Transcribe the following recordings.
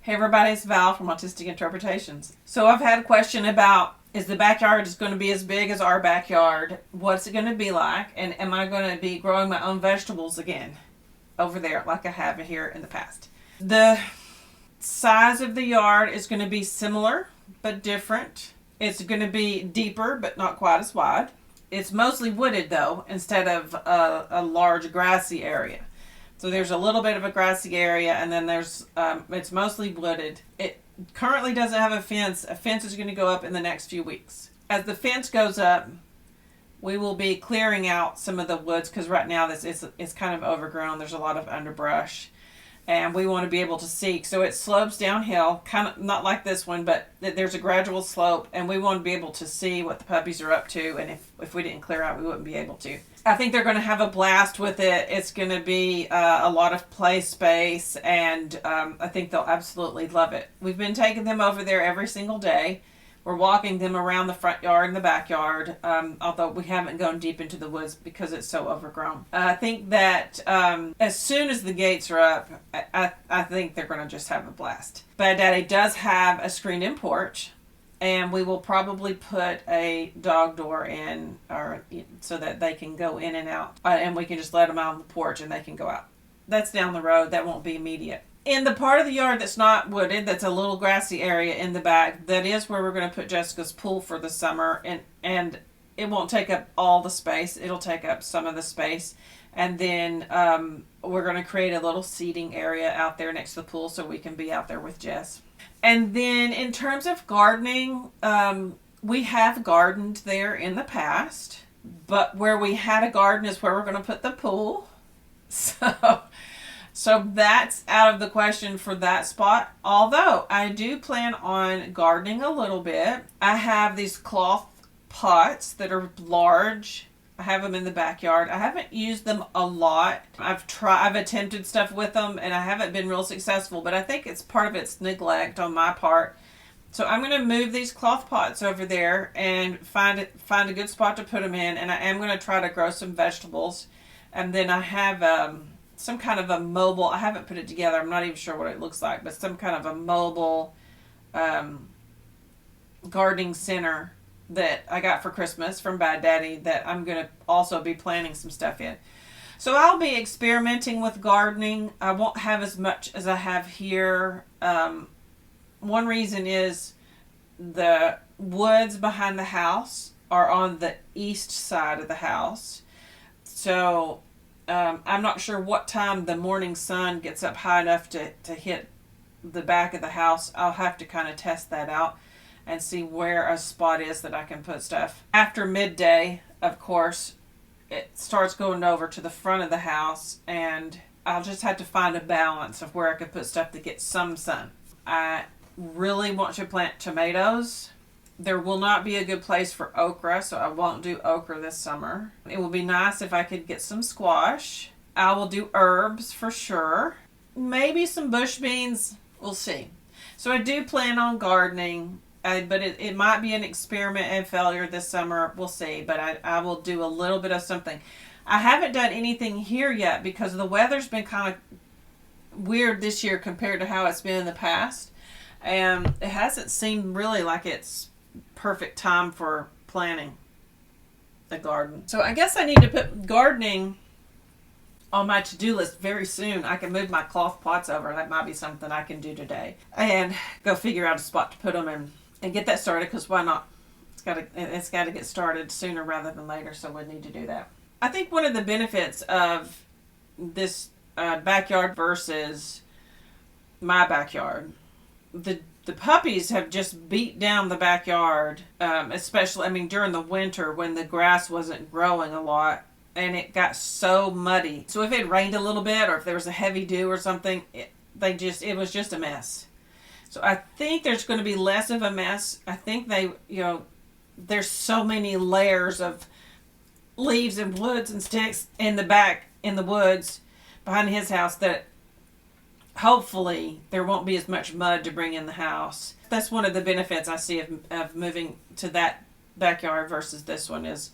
Hey everybody, it's Val from Autistic Interpretations. So I've had a question about, is the backyard just going to be as big as our backyard? What's it going to be like? And am I going to be growing my own vegetables again over there like I have here in the past? The size of the yard is going to be similar but different. It's going to be deeper but not quite as wide. It's mostly wooded though, instead of a large grassy area. So there's a little bit of a grassy area, and then there's it's mostly wooded. It currently doesn't have a fence. A fence is going to go up in the next few weeks. As the fence goes up, we will be clearing out some of the woods because right now this is kind of overgrown. There's a lot of underbrush, and we want to be able to see. So it slopes downhill, kind of not like this one, but there's a gradual slope, and we want to be able to see what the puppies are up to. And if we didn't clear out, we wouldn't be able to. I think they're going to have a blast with it. It's going to be a lot of play space, and I think they'll absolutely love it. We've been taking them over there every single day. We're walking them around the front yard and the backyard, although we haven't gone deep into the woods because it's so overgrown. I think that as soon as the gates are up, I think they're going to just have a blast. Bad Daddy does have a screened-in porch, and we will probably put a dog door in, or so that they can go in and out, and we can just let them out on the porch and they can go out. That's down the road. That won't be immediate. In the part of the yard that's not wooded, that's a little grassy area in the back, that is where we're going to put Jessica's pool for the summer, and it won't take up all the space. It'll take up some of the space, and then we're going to create a little seating area out there next to the pool so we can be out there with Jess. And then in terms of gardening, we have gardened there in the past, but where we had a garden is where we're going to put the pool. So that's out of the question for that spot. Although I do plan on gardening a little bit. I have these cloth pots that are large. I have them in the backyard. I haven't used them a lot. I've attempted stuff with them and I haven't been real successful, but I think it's part of its neglect on my part. So I'm going to move these cloth pots over there and find a good spot to put them in, and I am going to try to grow some vegetables. And then I have some kind of a mobile, I haven't put it together, I'm not even sure what it looks like, but some kind of a mobile gardening center that I got for Christmas from Bad Daddy that I'm going to also be planting some stuff in. So I'll be experimenting with gardening. I won't have as much as I have here. One reason is the woods behind the house are on the east side of the house. So I'm not sure what time the morning sun gets up high enough to hit the back of the house. I'll have to kind of test that out and see where a spot is that I can put stuff. After midday, of course, it starts going over to the front of the house, and I'll just have to find a balance of where I can put stuff to get some sun. I really want to plant tomatoes. There will not be a good place for okra, so I won't do okra this summer. It would be nice if I could get some squash. I will do herbs for sure. Maybe some bush beans. We'll see. So I do plan on gardening, but it might be an experiment and failure this summer. We'll see, but I will do a little bit of something. I haven't done anything here yet because the weather's been kind of weird this year compared to how it's been in the past. And it hasn't seemed really like it's perfect time for planting a garden. So I guess I need to put gardening on my to-do list very soon. I can move my cloth pots over. That might be something I can do today. And go figure out a spot to put them in and get that started, because why not? It's got to get started sooner rather than later, so we need to do that. I think one of the benefits of this backyard versus my backyard, the puppies have just beat down the backyard, especially, during the winter when the grass wasn't growing a lot and it got so muddy. So if it rained a little bit or if there was a heavy dew or something, it was just a mess. So I think there's going to be less of a mess. I think there's so many layers of leaves and woods and sticks in the woods behind his house that hopefully there won't be as much mud to bring in the house. That's one of the benefits I see of moving to that backyard versus this one, is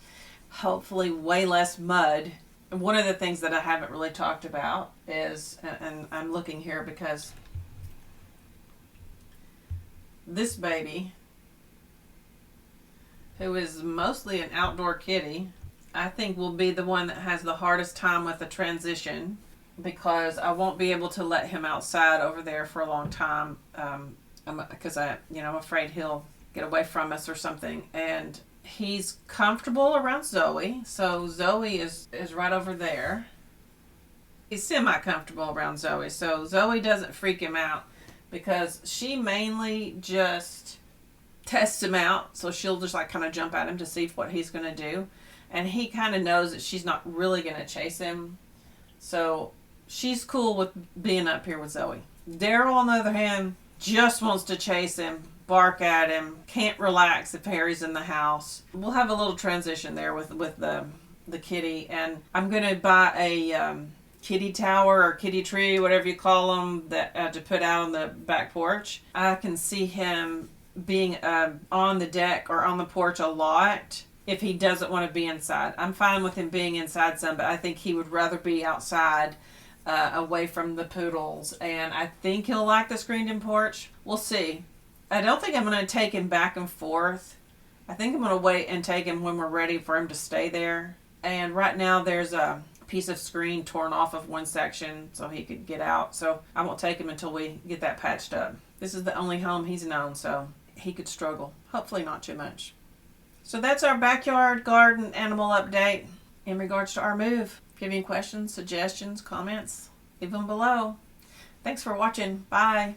hopefully way less mud. And one of the things that I haven't really talked about is, and I'm looking here because this baby, who is mostly an outdoor kitty, I think will be the one that has the hardest time with the transition, because I won't be able to let him outside over there for a long time, because I'm afraid he'll get away from us or something. And he's comfortable around Zoe, so Zoe is right over there. He's semi-comfortable around Zoe, so Zoe doesn't freak him out, because she mainly just tests him out. So she'll just like kind of jump at him to see what he's going to do, and he kind of knows that she's not really going to chase him, so she's cool with being up here with Zoe. Daryl, on the other hand, just wants to chase him, bark at him, can't relax if Harry's in the house. We'll have a little transition there with the kitty, and I'm going to buy a kitty tower or kitty tree, whatever you call them, that to put out on the back porch. I can see him being on the deck or on the porch a lot if he doesn't want to be inside. I'm fine with him being inside some, but I think he would rather be outside, away from the poodles, and I think he'll like the screened-in porch. We'll see. I don't think I'm going to take him back and forth. I think I'm going to wait and take him when we're ready for him to stay there. And right now there's a piece of screen torn off of one section so he could get out, so I won't take him until we get that patched up. This is the only home he's known, so he could struggle. Hopefully not too much. So that's our backyard garden animal update in regards to our move. If you have any questions, suggestions, comments, leave them below. Thanks for watching. Bye.